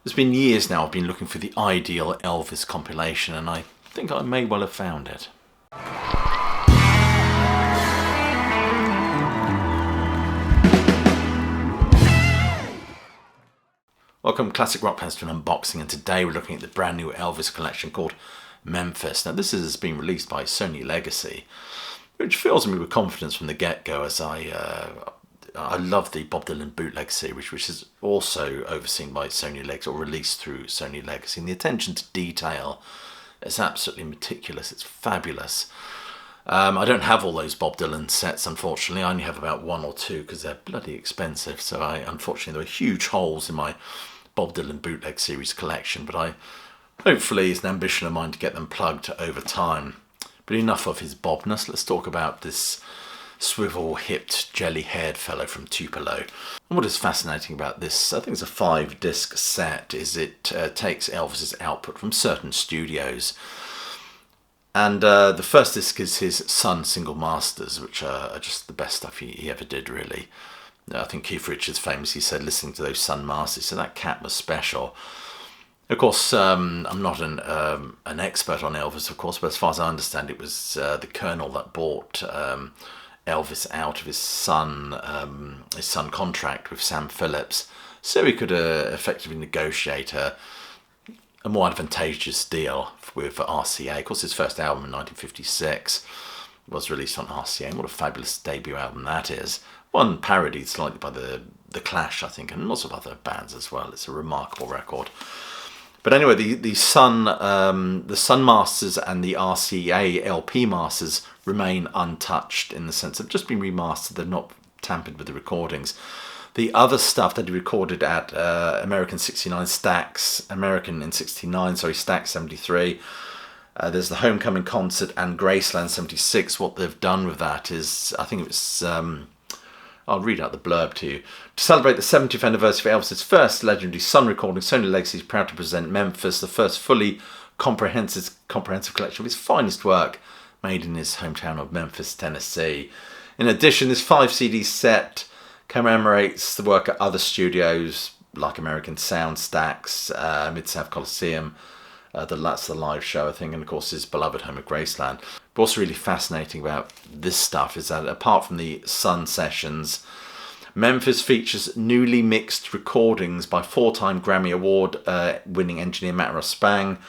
It's been years now I've been looking for the ideal Elvis compilation, and I think I may well have found it. Welcome, Classic Rock Fans, to an unboxing, and today we're looking at the brand new Elvis collection called Memphis. Now this has been released by Sony Legacy, which fills me with confidence from the get-go, as I love the Bob Dylan bootleg series, which is also overseen by Sony Legacy, or released through Sony Legacy. And the attention to detail is absolutely meticulous. It's fabulous. I don't have all those Bob Dylan sets, unfortunately. I only have about one or two because they're bloody expensive. So unfortunately, there are huge holes in my Bob Dylan bootleg series collection. But hopefully it's an ambition of mine to get them plugged over time. But enough of his Bobness. Let's talk about this swivel-hipped, jelly-haired fellow from Tupelo. And what is fascinating about this, I think it's a 5-disc set, is it takes Elvis's output from certain studios. And the first disc is his Sun single masters, which are just the best stuff he ever did, really. I think Keith Richards famously said, listening to those Sun masters, so that cat was special. Of course, I'm not an expert on Elvis, of course, but as far as I understand, it was the Colonel that bought Elvis out of his Sun contract with Sam Phillips, so he could effectively negotiate a more advantageous deal with RCA. Of course, his first album in 1956 was released on RCA, and what a fabulous debut album that is. One parodied slightly by the Clash, I think, and lots of other bands as well. It's a remarkable record. But anyway, the Sun Masters and the RCA LP Masters remain untouched, in the sense they've just been remastered. They've not tampered with the recordings. The other stuff that he recorded at American 69 Stax, American in 69, sorry, Stax 73. There's the Homecoming Concert and Graceland 76. What they've done with that is, I think it was, I'll read out the blurb to you. To celebrate the 70th anniversary of Elvis's first legendary Sun recording, Sony Legacy is proud to present Memphis, the first fully comprehensive collection of his finest work, made in his hometown of Memphis, Tennessee. In addition, this 5-CD set commemorates the work at other studios like American Sound, Stax, Mid-South Coliseum. That's the live show, I think, and of course his beloved home of Graceland. But what's really fascinating about this stuff is that, apart from the Sun sessions, Memphis features newly mixed recordings by 4-time Grammy Award winning engineer Matt Spang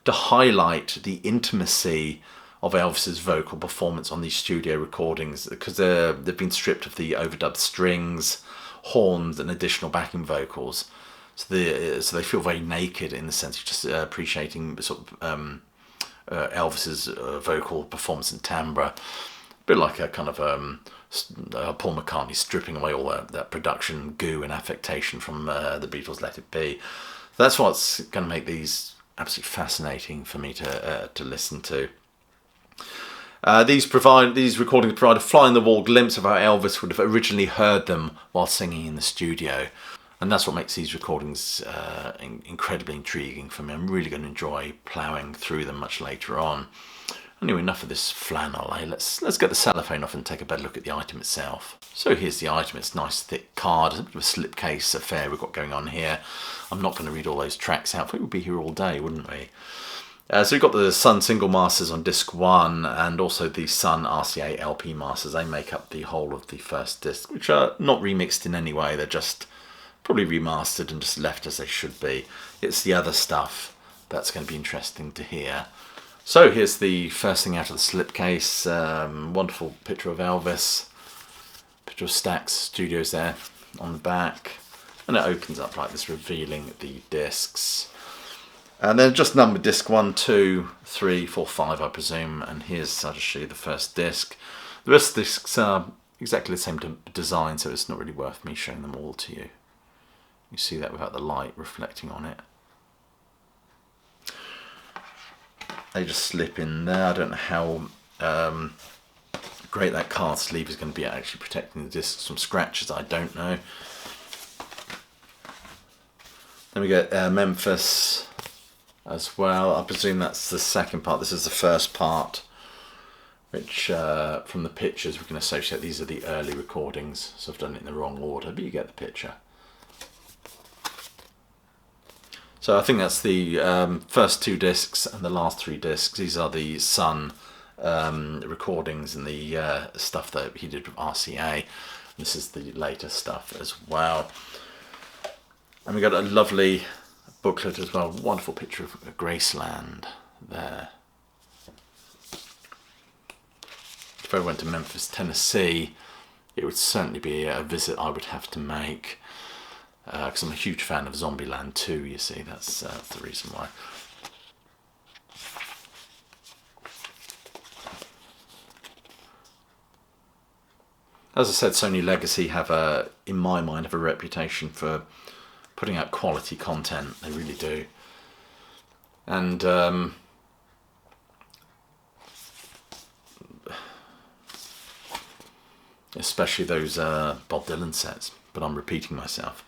to highlight the intimacy of Elvis's vocal performance on these studio recordings, because they've been stripped of the overdubbed strings, horns, and additional backing vocals. So they feel very naked, in the sense of just appreciating sort of Elvis's vocal performance and timbre. A bit like a kind of Paul McCartney stripping away all that production goo and affectation from the Beatles' Let It Be. That's what's going to make these absolutely fascinating for me to listen to. These recordings provide a fly-on-the-wall glimpse of how Elvis would have originally heard them while singing in the studio. And that's what makes these recordings incredibly intriguing for me. I'm really going to enjoy ploughing through them much later on. Anyway, enough of this flannel. Let's get the cellophane off and take a better look at the item itself. So here's the item. It's a nice thick card. It's a bit of a slipcase affair we've got going on here. I'm not going to read all those tracks out. I think we'd be here all day, wouldn't we? So we've got the Sun single masters on disc 1, and also the Sun RCA LP masters. They make up the whole of the first disc, which are not remixed in any way. They're just probably remastered and just left as they should be. It's the other stuff that's going to be interesting to hear. So here's the first thing out of the slipcase. Wonderful picture of Elvis. Picture of Stax Studios there on the back. And it opens up like this, revealing the discs. And then just numbered disc 1, 2, 3, 4, 5, I presume. And I'll just show you the first disc. The rest of the discs are exactly the same design, so it's not really worth me showing them all to you. You see that without the light reflecting on it. They just slip in there. I don't know how great that card sleeve is going to be at actually protecting the discs from scratches. I don't know. Then we get Memphis as well. I presume that's the second part. This is the first part, which from the pictures we can associate these are the early recordings. So I've done it in the wrong order, but you get the picture. So I think that's the first 2 discs and the last 3 discs. These are the Sun recordings and the stuff that he did with RCA. This is the latest stuff as well. And we got a lovely booklet as well. Wonderful picture of Graceland there. If I went to Memphis, Tennessee, it would certainly be a visit I would have to make. Because I'm a huge fan of Zombieland 2, you see, that's the reason why. As I said, Sony Legacy have in my mind, have a reputation for putting out quality content. They really do. And especially those Bob Dylan sets, but I'm repeating myself.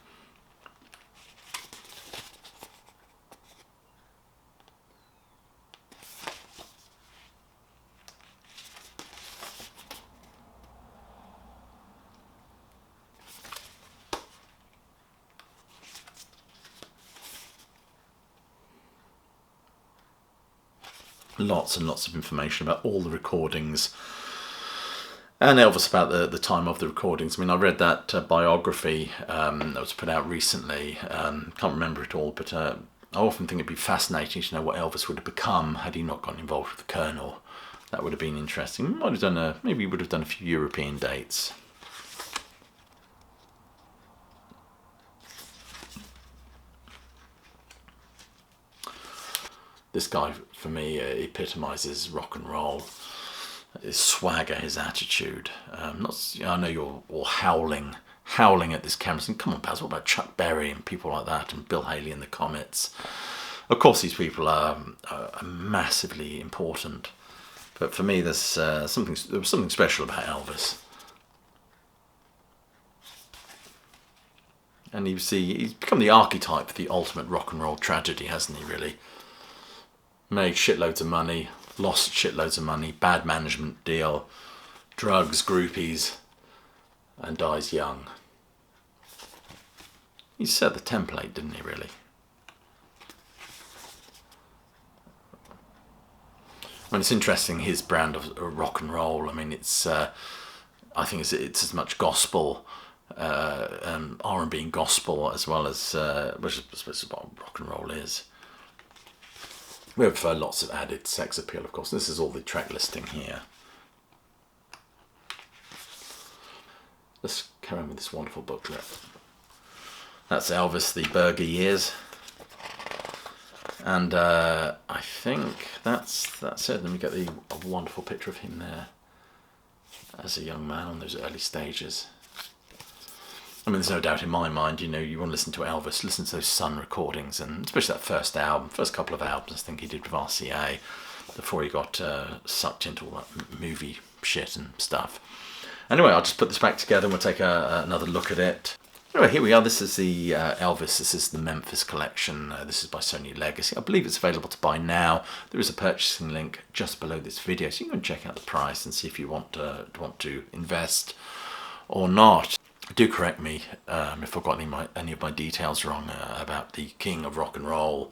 Lots and lots of information about all the recordings, and Elvis about the time of the recordings. I mean, I read that biography that was put out recently. Can't remember it all, but I often think it'd be fascinating to know what Elvis would have become had he not gotten involved with the Colonel. That would have been interesting. Might have done maybe would have done a few European dates. This guy, for me, epitomises rock and roll. His swagger, his attitude. I know you're all howling at this camera, saying, "Come on, pals, what about Chuck Berry and people like that, and Bill Haley and the Comets?" Of course, these people are massively important, but for me, there was something special about Elvis. And he's become the archetype for the ultimate rock and roll tragedy, hasn't he? Really. Made shitloads of money, lost shitloads of money, bad management deal, drugs, groupies, and dies young. He set the template, didn't he, really? I mean, it's interesting, his brand of rock and roll. I mean, I think it's as much gospel, R&B and gospel, as well as, which is what rock and roll is. We have lots of added sex appeal, of course. This is all the track listing here. Let's carry on with this wonderful booklet. That's Elvis, the Burger Years. And I think that's it. Let me get a wonderful picture of him there as a young man on those early stages. I mean, there's no doubt in my mind, you want to listen to Elvis, listen to those Sun recordings, and especially that first couple of albums I think he did with RCA, before he got sucked into all that movie shit and stuff. Anyway, I'll just put this back together and we'll take another look at it. Anyway, here we are. This is the Elvis. This is the Memphis collection. This is by Sony Legacy. I believe it's available to buy now. There is a purchasing link just below this video, so you can check out the price and see if you want to invest or not. Do correct me if I've got any of my details wrong about the king of rock and roll.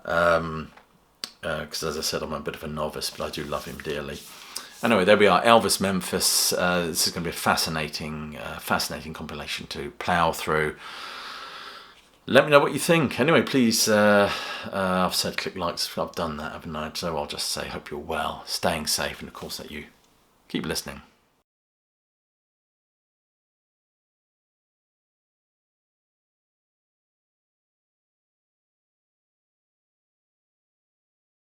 Because as I said, I'm a bit of a novice, but I do love him dearly. Anyway, there we are, Elvis Memphis. This is going to be a fascinating compilation to plough through. Let me know what you think. Anyway, please, I've said click likes. I've done that, haven't I? So I'll just say, hope you're well, staying safe, and of course that you keep listening.